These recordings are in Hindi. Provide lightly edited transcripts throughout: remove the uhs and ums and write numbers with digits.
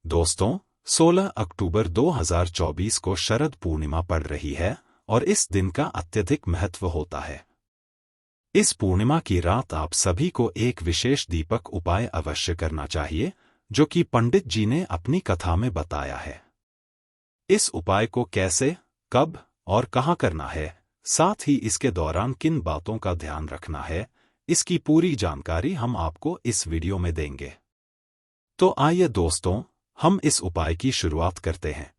दोस्तों, 16 अक्टूबर 2024 को शरद पूर्णिमा पड़ रही है और इस दिन का अत्यधिक महत्व होता है। इस पूर्णिमा की रात आप सभी को एक विशेष दीपक उपाय अवश्य करना चाहिए, जो कि पंडित जी ने अपनी कथा में बताया है। इस उपाय को कैसे, कब और कहाँ करना है, साथ ही इसके दौरान किन बातों का ध्यान रखना है, इसकी पूरी जानकारी हम आपको इस वीडियो में देंगे। तो आइए दोस्तों, हम इस उपाय की शुरुआत करते हैं।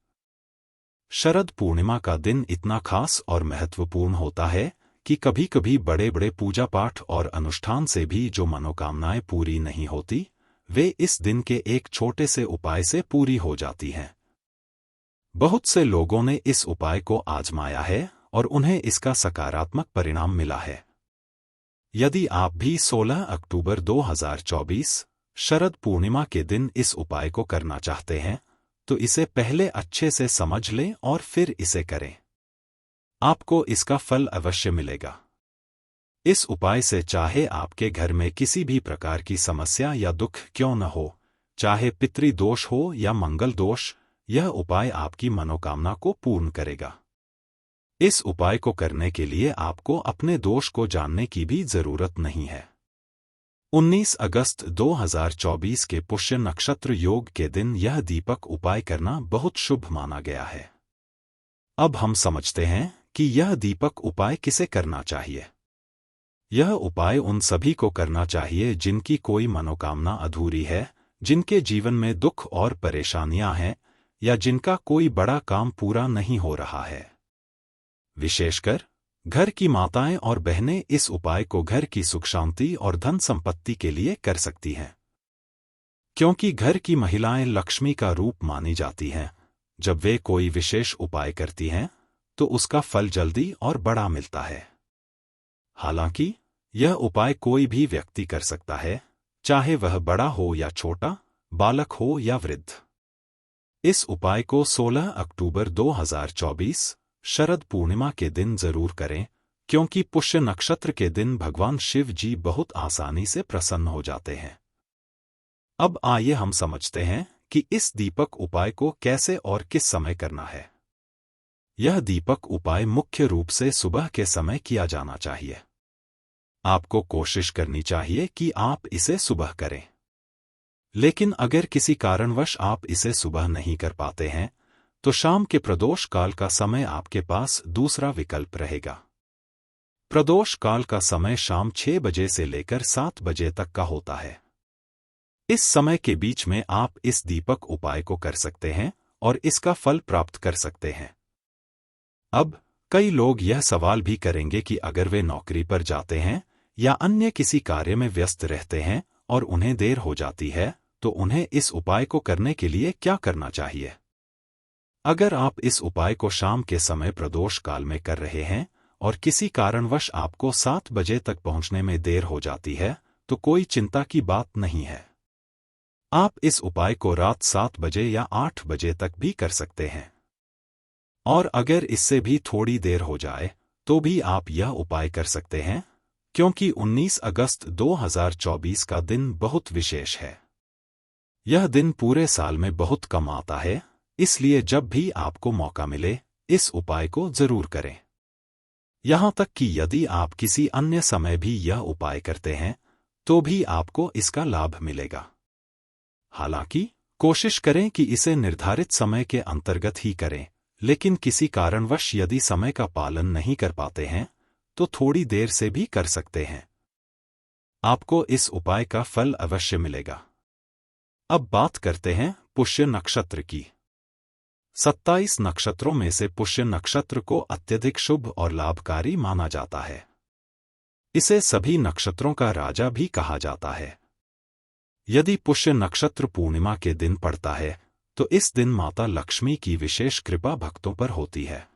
शरद पूर्णिमा का दिन इतना खास और महत्वपूर्ण होता है कि कभी-कभी बड़े-बड़े पूजा पाठ और अनुष्ठान से भी जो मनोकामनाएं पूरी नहीं होती, वे इस दिन के एक छोटे से उपाय से पूरी हो जाती हैं। बहुत से लोगों ने इस उपाय को आजमाया है और उन्हें इसका सकारात्मक परिणाम मिला है। यदि आप भी 16 अक्टूबर 2024 शरद पूर्णिमा के दिन इस उपाय को करना चाहते हैं, तो इसे पहले अच्छे से समझ लें और फिर इसे करें। आपको इसका फल अवश्य मिलेगा। इस उपाय से चाहे आपके घर में किसी भी प्रकार की समस्या या दुख क्यों न हो, चाहे पितृदोष हो या मंगल दोष, यह उपाय आपकी मनोकामना को पूर्ण करेगा। इस उपाय को करने के लिए आपको अपने दोष को जानने की भी जरूरत नहीं है। 19 अगस्त 2024 के पुष्य नक्षत्र योग के दिन यह दीपक उपाय करना बहुत शुभ माना गया है। अब हम समझते हैं कि यह दीपक उपाय किसे करना चाहिए। यह उपाय उन सभी को करना चाहिए जिनकी कोई मनोकामना अधूरी है, जिनके जीवन में दुख और परेशानियां हैं, या जिनका कोई बड़ा काम पूरा नहीं हो रहा है। विशेषकर घर की माताएं और बहनें इस उपाय को घर की सुख शांति और धन संपत्ति के लिए कर सकती हैं। क्योंकि घर की महिलाएं लक्ष्मी का रूप मानी जाती हैं, जब वे कोई विशेष उपाय करती हैं, तो उसका फल जल्दी और बड़ा मिलता है। हालांकि यह उपाय कोई भी व्यक्ति कर सकता है, चाहे वह बड़ा हो या छोटा, बालक हो या वृद्ध। इस उपाय को 16 अक्टूबर 2024 शरद पूर्णिमा के दिन जरूर करें, क्योंकि पुष्य नक्षत्र के दिन भगवान शिव जी बहुत आसानी से प्रसन्न हो जाते हैं। अब आइए हम समझते हैं कि इस दीपक उपाय को कैसे और किस समय करना है। यह दीपक उपाय मुख्य रूप से सुबह के समय किया जाना चाहिए। आपको कोशिश करनी चाहिए कि आप इसे सुबह करें। लेकिन अगर किसी कारणवश आप इसे सुबह नहीं कर पाते हैं, तो शाम के प्रदोष काल का समय आपके पास दूसरा विकल्प रहेगा। प्रदोष काल का समय शाम 6 बजे से लेकर 7 बजे तक का होता है। इस समय के बीच में आप इस दीपक उपाय को कर सकते हैं और इसका फल प्राप्त कर सकते हैं। अब कई लोग यह सवाल भी करेंगे कि अगर वे नौकरी पर जाते हैं या अन्य किसी कार्य में व्यस्त रहते हैं और उन्हें देर हो जाती है, तो उन्हें इस उपाय को करने के लिए क्या करना चाहिए। अगर आप इस उपाय को शाम के समय प्रदोष काल में कर रहे हैं और किसी कारणवश आपको 7 बजे तक पहुंचने में देर हो जाती है, तो कोई चिंता की बात नहीं है। आप इस उपाय को रात 7 बजे या 8 बजे तक भी कर सकते हैं। और अगर इससे भी थोड़ी देर हो जाए, तो भी आप यह उपाय कर सकते हैं, क्योंकि 19 अगस्त 2024 का दिन बहुत विशेष है। यह दिन पूरे साल में बहुत कम आता है, इसलिए जब भी आपको मौका मिले, इस उपाय को जरूर करें। यहां तक कि यदि आप किसी अन्य समय भी यह उपाय करते हैं, तो भी आपको इसका लाभ मिलेगा। हालांकि कोशिश करें कि इसे निर्धारित समय के अंतर्गत ही करें, लेकिन किसी कारणवश यदि समय का पालन नहीं कर पाते हैं, तो थोड़ी देर से भी कर सकते हैं। आपको इस उपाय का फल अवश्य मिलेगा। अब बात करते हैं पुष्य नक्षत्र की। 27 नक्षत्रों में से पुष्य नक्षत्र को अत्यधिक शुभ और लाभकारी माना जाता है। इसे सभी नक्षत्रों का राजा भी कहा जाता है। यदि पुष्य नक्षत्र पूर्णिमा के दिन पड़ता है, तो इस दिन माता लक्ष्मी की विशेष कृपा भक्तों पर होती है।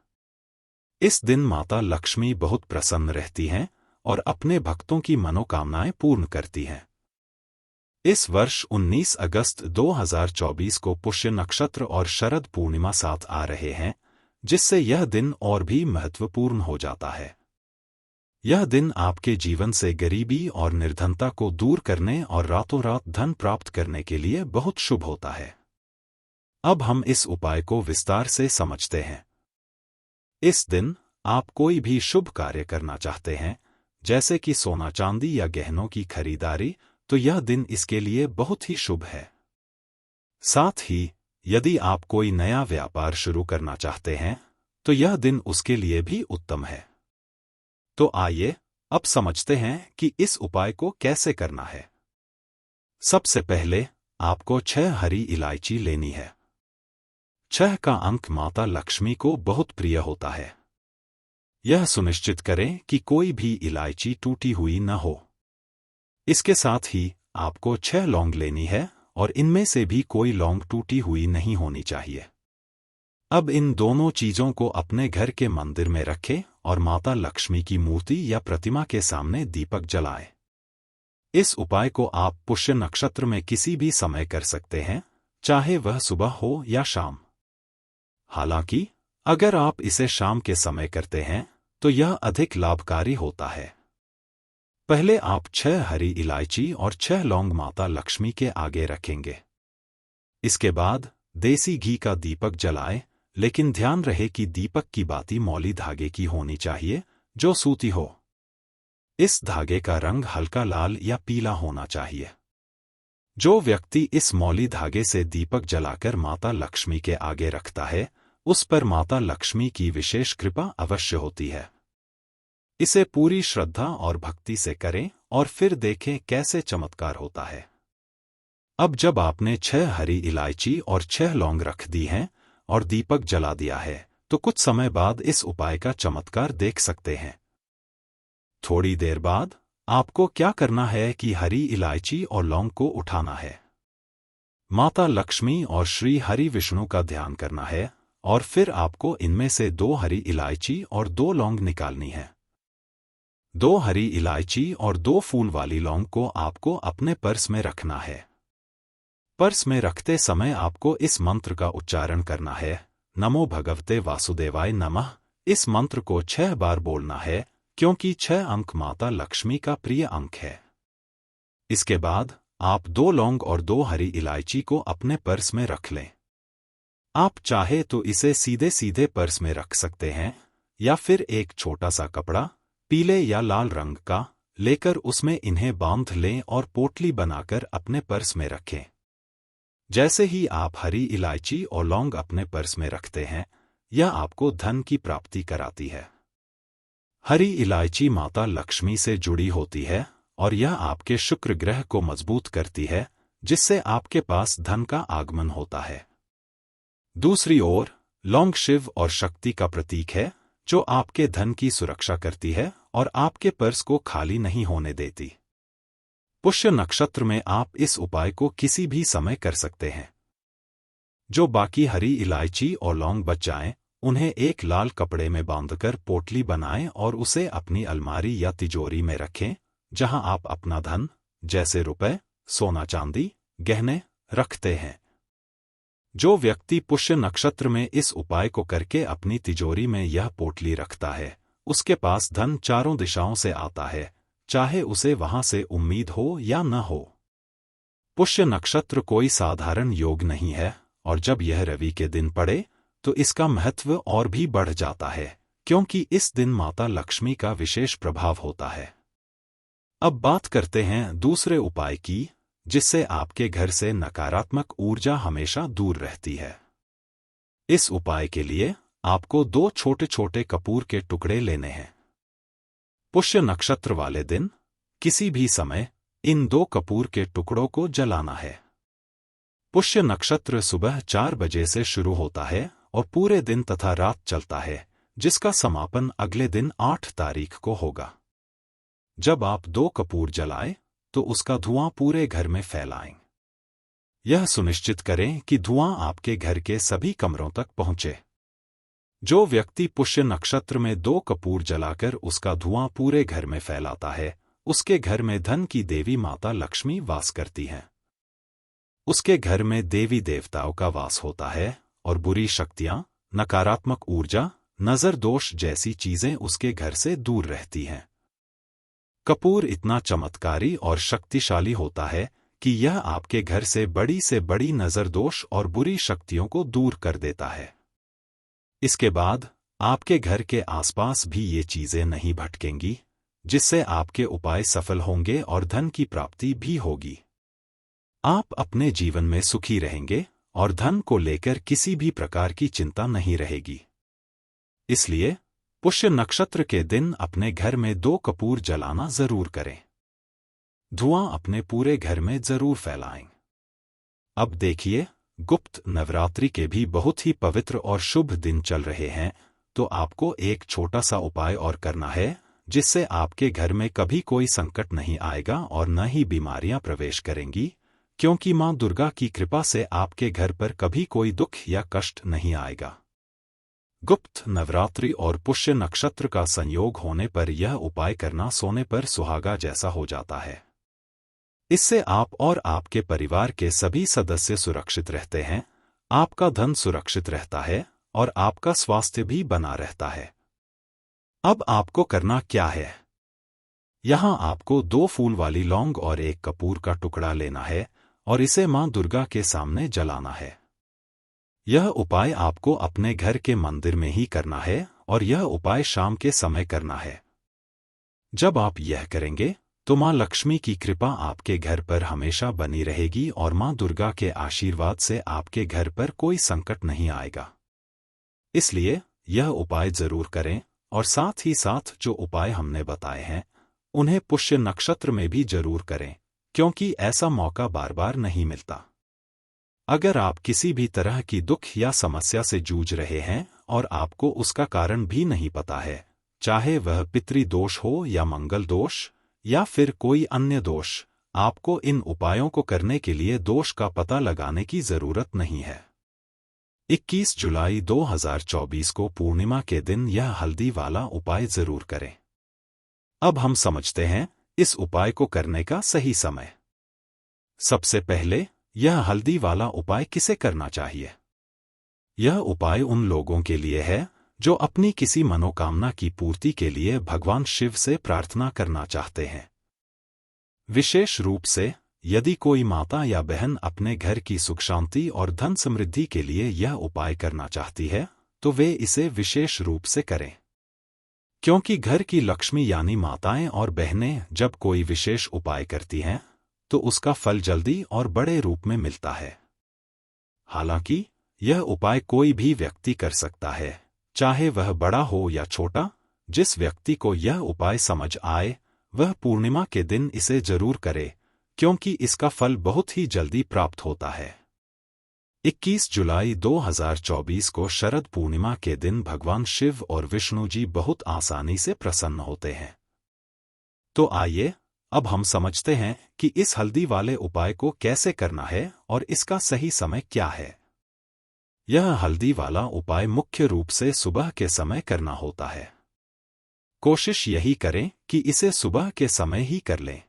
इस दिन माता लक्ष्मी बहुत प्रसन्न रहती हैं और अपने भक्तों की मनोकामनाएं पूर्ण करती हैं। इस वर्ष 19 अगस्त 2024 को पुष्य नक्षत्र और शरद पूर्णिमा साथ आ रहे हैं, जिससे यह दिन और भी महत्वपूर्ण हो जाता है। यह दिन आपके जीवन से गरीबी और निर्धनता को दूर करने और रातों रात धन प्राप्त करने के लिए बहुत शुभ होता है। अब हम इस उपाय को विस्तार से समझते हैं। इस दिन आप कोई भी शुभ कार्य करना चाहते हैं, जैसे कि सोना चांदी या गहनों की खरीदारी, तो यह दिन इसके लिए बहुत ही शुभ है। साथ ही यदि आप कोई नया व्यापार शुरू करना चाहते हैं, तो यह दिन उसके लिए भी उत्तम है। तो आइए अब समझते हैं कि इस उपाय को कैसे करना है। सबसे पहले आपको 6 हरी इलायची लेनी है। 6 का अंक माता लक्ष्मी को बहुत प्रिय होता है। यह सुनिश्चित करें कि कोई भी इलायची टूटी हुई न हो। इसके साथ ही आपको 6 लौंग लेनी है और इनमें से भी कोई लौंग टूटी हुई नहीं होनी चाहिए। अब इन दोनों चीजों को अपने घर के मंदिर में रखें और माता लक्ष्मी की मूर्ति या प्रतिमा के सामने दीपक जलाएं। इस उपाय को आप पुष्य नक्षत्र में किसी भी समय कर सकते हैं, चाहे वह सुबह हो या शाम। हालांकि अगर आप इसे शाम के समय करते हैं तो यह अधिक लाभकारी होता है। पहले आप 6 हरी इलायची और 6 लौंग माता लक्ष्मी के आगे रखेंगे। इसके बाद देसी घी का दीपक जलाएं, लेकिन ध्यान रहे कि दीपक की बाती मौली धागे की होनी चाहिए, जो सूती हो। इस धागे का रंग हल्का लाल या पीला होना चाहिए। जो व्यक्ति इस मौली धागे से दीपक जलाकर माता लक्ष्मी के आगे रखता है, उस पर माता लक्ष्मी की विशेष कृपा अवश्य होती है। इसे पूरी श्रद्धा और भक्ति से करें और फिर देखें कैसे चमत्कार होता है। अब जब आपने 6 हरी इलायची और 6 लौंग रख दी हैं और दीपक जला दिया है, तो कुछ समय बाद इस उपाय का चमत्कार देख सकते हैं। थोड़ी देर बाद आपको क्या करना है कि हरी इलायची और लौंग को उठाना है। माता लक्ष्मी और श्री हरि विष्णु का ध्यान करना है और फिर आपको इनमें से 2 हरी इलायची और 2 लौंग निकालनी है। 2 हरी इलायची और 2 फूल वाली लौंग को आपको अपने पर्स में रखना है। पर्स में रखते समय आपको इस मंत्र का उच्चारण करना है, नमो भगवते वासुदेवाय नमः। इस मंत्र को 6 बार बोलना है, क्योंकि 6 अंक माता लक्ष्मी का प्रिय अंक है। इसके बाद आप 2 लौंग और 2 हरी इलायची को अपने पर्स में रख लें। आप चाहे तो इसे सीधे सीधे पर्स में रख सकते हैं, या फिर एक छोटा सा कपड़ा, पीले या लाल रंग का, लेकर उसमें इन्हें बांध लें और पोटली बनाकर अपने पर्स में रखें। जैसे ही आप हरी इलायची और लौंग अपने पर्स में रखते हैं, यह आपको धन की प्राप्ति कराती है। हरी इलायची माता लक्ष्मी से जुड़ी होती है और यह आपके शुक्र ग्रह को मजबूत करती है, जिससे आपके पास धन का आगमन होता है। दूसरी ओर लौंग शिव और शक्ति का प्रतीक है, जो आपके धन की सुरक्षा करती है और आपके पर्स को खाली नहीं होने देती। पुष्य नक्षत्र में आप इस उपाय को किसी भी समय कर सकते हैं। जो बाकी हरी इलायची और लौंग बच जाएं, उन्हें एक लाल कपड़े में बांधकर पोटली बनाएं और उसे अपनी अलमारी या तिजोरी में रखें, जहां आप अपना धन, जैसे रुपए, सोना चांदी, गहने, रखते हैं। जो व्यक्ति पुष्य नक्षत्र में इस उपाय को करके अपनी तिजोरी में यह पोटली रखता है, उसके पास धन चारों दिशाओं से आता है, चाहे उसे वहां से उम्मीद हो या न हो। पुष्य नक्षत्र कोई साधारण योग नहीं है, और जब यह रवि के दिन पड़े तो इसका महत्व और भी बढ़ जाता है, क्योंकि इस दिन माता लक्ष्मी का विशेष प्रभाव होता है। अब बात करते हैं दूसरे उपाय की, जिससे आपके घर से नकारात्मक ऊर्जा हमेशा दूर रहती है। इस उपाय के लिए आपको 2 छोटे छोटे कपूर के टुकड़े लेने हैं। पुष्य नक्षत्र वाले दिन किसी भी समय इन 2 कपूर के टुकड़ों को जलाना है। पुष्य नक्षत्र सुबह 4 बजे से शुरू होता है और पूरे दिन तथा रात चलता है, जिसका समापन अगले दिन 8 तारीख को होगा। जब आप 2 कपूर जलाएं, तो उसका धुआं पूरे घर में फैलाएं। यह सुनिश्चित करें कि धुआं आपके घर के सभी कमरों तक पहुंचे। जो व्यक्ति पुष्य नक्षत्र में 2 कपूर जलाकर उसका धुआं पूरे घर में फैलाता है, उसके घर में धन की देवी माता लक्ष्मी वास करती हैं। उसके घर में देवी देवताओं का वास होता है और बुरी शक्तियां, नकारात्मक ऊर्जा, नजर दोष जैसी चीजें उसके घर से दूर रहती हैं। कपूर इतना चमत्कारी और शक्तिशाली होता है कि यह आपके घर से बड़ी नज़र दोष और बुरी शक्तियों को दूर कर देता है। इसके बाद आपके घर के आसपास भी ये चीजें नहीं भटकेंगी, जिससे आपके उपाय सफल होंगे और धन की प्राप्ति भी होगी। आप अपने जीवन में सुखी रहेंगे और धन को लेकर किसी भी प्रकार की चिंता नहीं रहेगी। इसलिए पुष्य नक्षत्र के दिन अपने घर में 2 कपूर जलाना जरूर करें। धुआं अपने पूरे घर में जरूर फैलाएं। अब देखिए, गुप्त नवरात्रि के भी बहुत ही पवित्र और शुभ दिन चल रहे हैं, तो आपको एक छोटा सा उपाय और करना है, जिससे आपके घर में कभी कोई संकट नहीं आएगा और न ही बीमारियां प्रवेश करेंगी, क्योंकि मां दुर्गा की कृपा से आपके घर पर कभी कोई दुख या कष्ट नहीं आएगा। गुप्त नवरात्रि और पुष्य नक्षत्र का संयोग होने पर यह उपाय करना सोने पर सुहागा जैसा हो जाता है। इससे आप और आपके परिवार के सभी सदस्य सुरक्षित रहते हैं, आपका धन सुरक्षित रहता है और आपका स्वास्थ्य भी बना रहता है। अब आपको करना क्या है? यहां आपको 2 फूल वाली लौंग और 1 कपूर का टुकड़ा लेना है और इसे मां दुर्गा के सामने जलाना है। यह उपाय आपको अपने घर के मंदिर में ही करना है और यह उपाय शाम के समय करना है। जब आप यह करेंगे तो मां लक्ष्मी की कृपा आपके घर पर हमेशा बनी रहेगी और मां दुर्गा के आशीर्वाद से आपके घर पर कोई संकट नहीं आएगा। इसलिए यह उपाय जरूर करें और साथ ही साथ जो उपाय हमने बताए हैं उन्हें पुष्य नक्षत्र में भी जरूर करें, क्योंकि ऐसा मौका बार बार नहीं मिलता। अगर आप किसी भी तरह की दुख या समस्या से जूझ रहे हैं और आपको उसका कारण भी नहीं पता है, चाहे वह पितृ दोष हो या मंगल दोष या फिर कोई अन्य दोष, आपको इन उपायों को करने के लिए दोष का पता लगाने की जरूरत नहीं है। 21 जुलाई 2024 को पूर्णिमा के दिन यह हल्दी वाला उपाय जरूर करें। अब हम समझते हैं इस उपाय को करने का सही समय। सबसे पहले, यह हल्दी वाला उपाय किसे करना चाहिए? यह उपाय उन लोगों के लिए है जो अपनी किसी मनोकामना की पूर्ति के लिए भगवान शिव से प्रार्थना करना चाहते हैं। विशेष रूप से यदि कोई माता या बहन अपने घर की सुख शांति और धन समृद्धि के लिए यह उपाय करना चाहती है, तो वे इसे विशेष रूप से करें। क्योंकि घर की लक्ष्मी यानी माताएं और बहनें जब कोई विशेष उपाय करती हैं, तो उसका फल जल्दी और बड़े रूप में मिलता है। हालांकि यह उपाय कोई भी व्यक्ति कर सकता है, चाहे वह बड़ा हो या छोटा। जिस व्यक्ति को यह उपाय समझ आए वह पूर्णिमा के दिन इसे जरूर करे, क्योंकि इसका फल बहुत ही जल्दी प्राप्त होता है। 21 जुलाई 2024 को शरद पूर्णिमा के दिन भगवान शिव और विष्णु जी बहुत आसानी से प्रसन्न होते हैं। तो आइए अब हम समझते हैं कि इस हल्दी वाले उपाय को कैसे करना है और इसका सही समय क्या है। यह हल्दी वाला उपाय मुख्य रूप से सुबह के समय करना होता है। कोशिश यही करें कि इसे सुबह के समय ही कर लें।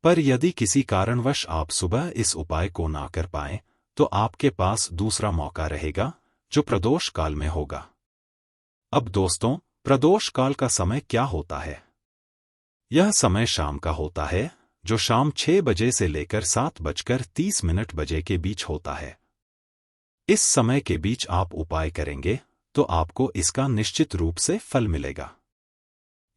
पर यदि किसी कारणवश आप सुबह इस उपाय को ना कर पाएं, तो आपके पास दूसरा मौका रहेगा, जो प्रदोष काल में होगा। अब दोस्तों, प्रदोष काल का समय क्या होता है? यह समय शाम का होता है, जो शाम 6 बजे से लेकर 7:30 बजे के बीच होता है। इस समय के बीच आप उपाय करेंगे तो आपको इसका निश्चित रूप से फल मिलेगा।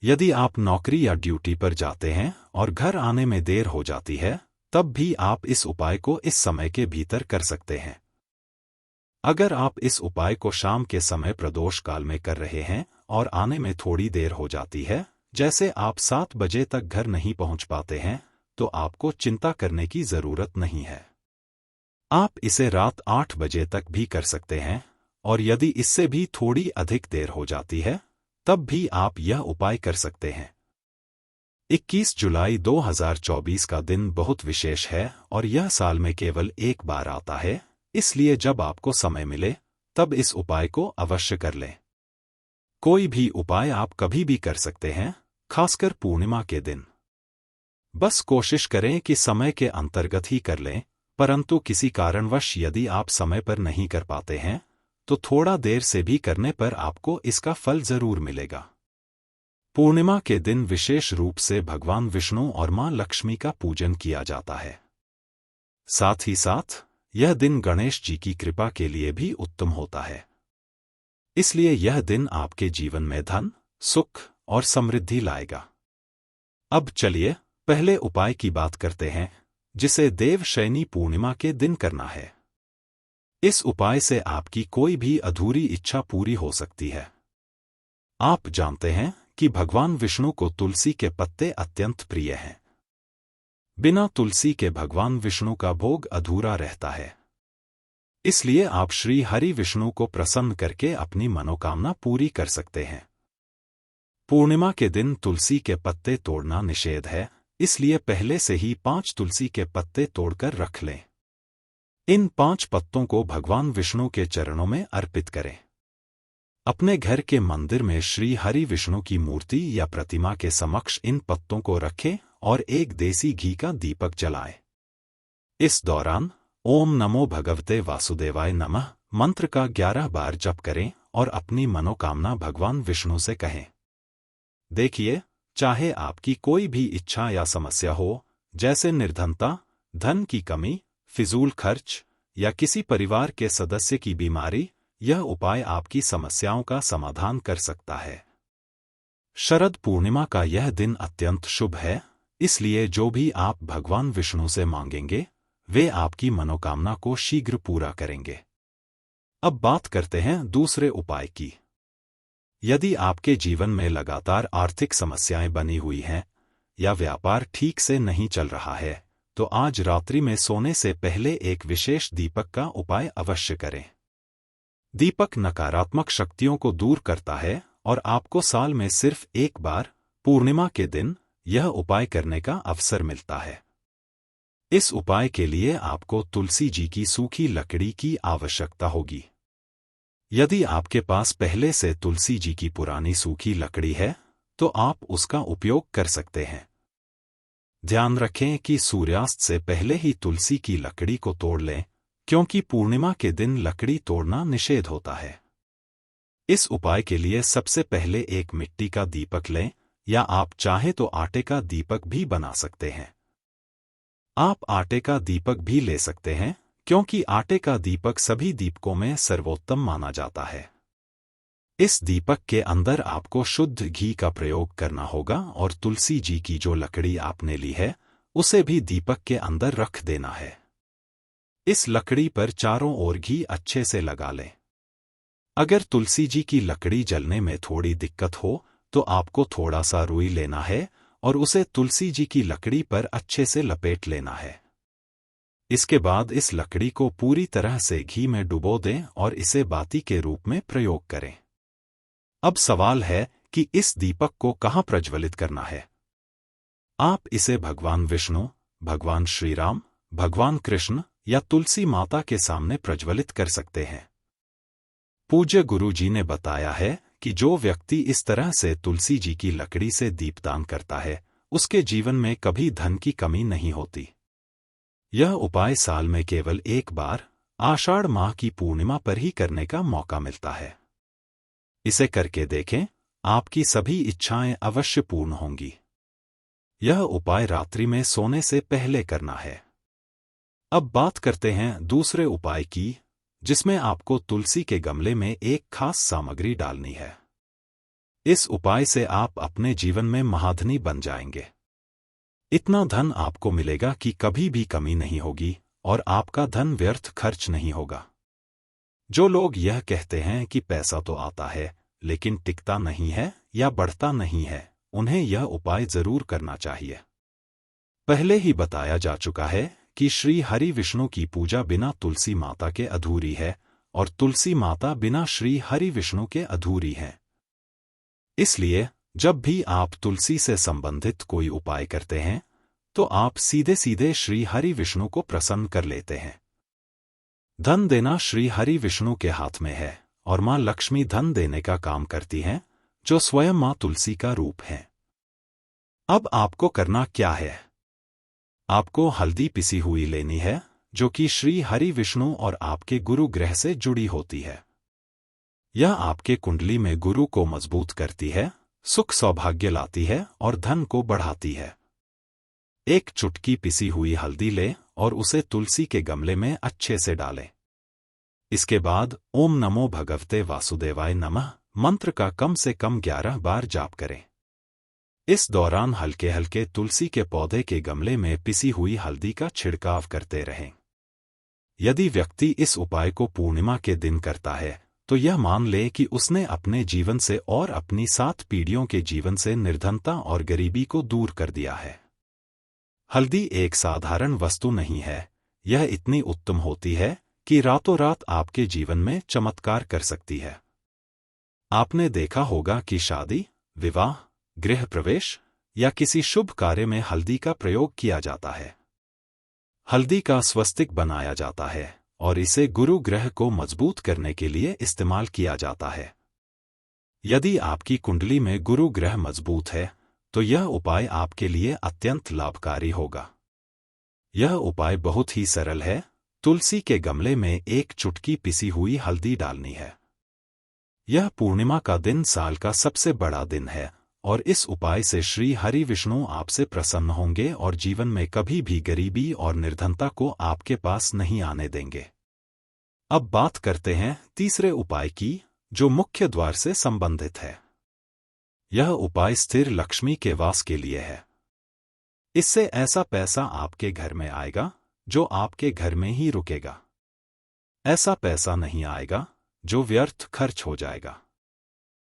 यदि आप नौकरी या ड्यूटी पर जाते हैं और घर आने में देर हो जाती है, तब भी आप इस उपाय को इस समय के भीतर कर सकते हैं। अगर आप इस उपाय को शाम के समय प्रदोष काल में कर रहे हैं और आने में थोड़ी देर हो जाती है, जैसे आप 7 बजे तक घर नहीं पहुंच पाते हैं, तो आपको चिंता करने की जरूरत नहीं है। आप इसे रात 8 बजे तक भी कर सकते हैं, और यदि इससे भी थोड़ी अधिक देर हो जाती है, तब भी आप यह उपाय कर सकते हैं। 21 जुलाई 2024 का दिन बहुत विशेष है और यह साल में केवल एक बार आता है, इसलिए जब आपको समय मिले तब इस उपाय को अवश्य कर लें। कोई भी उपाय आप कभी भी कर सकते हैं, खासकर पूर्णिमा के दिन। बस कोशिश करें कि समय के अंतर्गत ही कर लें, परंतु किसी कारणवश यदि आप समय पर नहीं कर पाते हैं, तो थोड़ा देर से भी करने पर आपको इसका फल जरूर मिलेगा। पूर्णिमा के दिन विशेष रूप से भगवान विष्णु और मां लक्ष्मी का पूजन किया जाता है। साथ ही साथ यह दिन गणेश जी की कृपा के लिए भी उत्तम होता है। इसलिए यह दिन आपके जीवन में धन, सुख और समृद्धि लाएगा। अब चलिए पहले उपाय की बात करते हैं, जिसे देवशयनी पूर्णिमा के दिन करना है। इस उपाय से आपकी कोई भी अधूरी इच्छा पूरी हो सकती है। आप जानते हैं कि भगवान विष्णु को तुलसी के पत्ते अत्यंत प्रिय हैं। बिना तुलसी के भगवान विष्णु का भोग अधूरा रहता है। इसलिए आप श्री हरि विष्णु को प्रसन्न करके अपनी मनोकामना पूरी कर सकते हैं। पूर्णिमा के दिन तुलसी के पत्ते तोड़ना निषेध है, इसलिए पहले से ही 5 तुलसी के पत्ते तोड़कर रख लें। इन 5 पत्तों को भगवान विष्णु के चरणों में अर्पित करें। अपने घर के मंदिर में श्री हरि विष्णु की मूर्ति या प्रतिमा के समक्ष इन पत्तों को रखें और एक देसी घी का दीपक जलाएं। इस दौरान ओम नमो भगवते वासुदेवाय नमः मंत्र का 11 बार जप करें और अपनी मनोकामना भगवान विष्णु से कहें। देखिए, चाहे आपकी कोई भी इच्छा या समस्या हो, जैसे निर्धनता, धन की कमी, फिजूल खर्च या किसी परिवार के सदस्य की बीमारी, यह उपाय आपकी समस्याओं का समाधान कर सकता है। शरद पूर्णिमा का यह दिन अत्यंत शुभ है, इसलिए जो भी आप भगवान विष्णु से मांगेंगे, वे आपकी मनोकामना को शीघ्र पूरा करेंगे। अब बात करते हैं दूसरे उपाय की। यदि आपके जीवन में लगातार आर्थिक समस्याएं बनी हुई हैं या व्यापार ठीक से नहीं चल रहा है, तो आज रात्रि में सोने से पहले एक विशेष दीपक का उपाय अवश्य करें। दीपक नकारात्मक शक्तियों को दूर करता है और आपको साल में सिर्फ एक बार, पूर्णिमा के दिन, यह उपाय करने का अवसर मिलता है। इस उपाय के लिए आपको तुलसी जी की सूखी लकड़ी की आवश्यकता होगी। यदि आपके पास पहले से तुलसी जी की पुरानी सूखी लकड़ी है, तो आप उसका उपयोग कर सकते हैं। ध्यान रखें कि सूर्यास्त से पहले ही तुलसी की लकड़ी को तोड़ लें, क्योंकि पूर्णिमा के दिन लकड़ी तोड़ना निषेध होता है। इस उपाय के लिए सबसे पहले एक मिट्टी का दीपक लें, या आप चाहे तो आटे का दीपक भी बना सकते हैं। आप आटे का दीपक भी ले सकते हैं, क्योंकि आटे का दीपक सभी दीपकों में सर्वोत्तम माना जाता है। इस दीपक के अंदर आपको शुद्ध घी का प्रयोग करना होगा और तुलसी जी की जो लकड़ी आपने ली है, उसे भी दीपक के अंदर रख देना है। इस लकड़ी पर चारों ओर घी अच्छे से लगा लें। अगर तुलसी जी की लकड़ी जलने में थोड़ी दिक्कत हो, तो आपको थोड़ा सा रुई लेना है और उसे तुलसी जी की लकड़ी पर अच्छे से लपेट लेना है। इसके बाद इस लकड़ी को पूरी तरह से घी में डुबो दें और इसे बाती के रूप में प्रयोग करें। अब सवाल है कि इस दीपक को कहाँ प्रज्वलित करना है। आप इसे भगवान विष्णु, भगवान श्री राम, भगवान कृष्ण या तुलसी माता के सामने प्रज्वलित कर सकते हैं। पूज्य गुरु जी ने बताया है कि जो व्यक्ति इस तरह से तुलसी जी की लकड़ी से दीपदान करता है, उसके जीवन में कभी धन की कमी नहीं होती। यह उपाय साल में केवल एक बार, आषाढ़ माह की पूर्णिमा पर ही करने का मौका मिलता है। इसे करके देखें, आपकी सभी इच्छाएं अवश्य पूर्ण होंगी। यह उपाय रात्रि में सोने से पहले करना है। अब बात करते हैं दूसरे उपाय की, जिसमें आपको तुलसी के गमले में एक खास सामग्री डालनी है। इस उपाय से आप अपने जीवन में महाधनी बन जाएंगे। इतना धन आपको मिलेगा कि कभी भी कमी नहीं होगी और आपका धन व्यर्थ खर्च नहीं होगा। जो लोग यह कहते हैं कि पैसा तो आता है लेकिन टिकता नहीं है या बढ़ता नहीं है, उन्हें यह उपाय जरूर करना चाहिए। पहले ही बताया जा चुका है कि श्री हरि विष्णु की पूजा बिना तुलसी माता के अधूरी है और तुलसी माता बिना श्री हरि विष्णु के अधूरी है। इसलिए जब भी आप तुलसी से संबंधित कोई उपाय करते हैं, तो आप सीधे सीधे श्री हरि विष्णु को प्रसन्न कर लेते हैं। धन देना श्री हरि विष्णु के हाथ में है और मां लक्ष्मी धन देने का काम करती हैं, जो स्वयं मां तुलसी का रूप है। अब आपको करना क्या है? आपको हल्दी पिसी हुई लेनी है, जो कि श्री हरि विष्णु और आपके गुरु ग्रह से जुड़ी होती है। यह आपके कुंडली में गुरु को मजबूत करती है, सुख सौभाग्य लाती है और धन को बढ़ाती है। एक चुटकी पिसी हुई हल्दी लें और उसे तुलसी के गमले में अच्छे से डालें। इसके बाद ओम नमो भगवते वासुदेवाय नमः मंत्र का कम से कम 11 बार जाप करें। इस दौरान हल्के हल्के तुलसी के पौधे के गमले में पिसी हुई हल्दी का छिड़काव करते रहें। यदि व्यक्ति इस उपाय को पूर्णिमा के दिन करता है तो यह मान ले कि उसने अपने जीवन से और अपनी 7 पीढ़ियों के जीवन से निर्धनता और गरीबी को दूर कर दिया है। हल्दी एक साधारण वस्तु नहीं है, यह इतनी उत्तम होती है कि रातों रात आपके जीवन में चमत्कार कर सकती है। आपने देखा होगा कि शादी, विवाह, गृह प्रवेश या किसी शुभ कार्य में हल्दी का प्रयोग किया जाता है। हल्दी का स्वस्तिक बनाया जाता है और इसे गुरु ग्रह को मजबूत करने के लिए इस्तेमाल किया जाता है। यदि आपकी कुंडली में गुरु ग्रह मजबूत है तो यह उपाय आपके लिए अत्यंत लाभकारी होगा। यह उपाय बहुत ही सरल है। तुलसी के गमले में एक चुटकी पिसी हुई हल्दी डालनी है। यह पूर्णिमा का दिन साल का सबसे बड़ा दिन है और इस उपाय से श्री हरि विष्णु आपसे प्रसन्न होंगे और जीवन में कभी भी गरीबी और निर्धनता को आपके पास नहीं आने देंगे। अब बात करते हैं तीसरे उपाय की, जो मुख्य द्वार से संबंधित है। यह उपाय स्थिर लक्ष्मी के वास के लिए है। इससे ऐसा पैसा आपके घर में आएगा जो आपके घर में ही रुकेगा। ऐसा पैसा नहीं आएगा जो व्यर्थ खर्च हो जाएगा।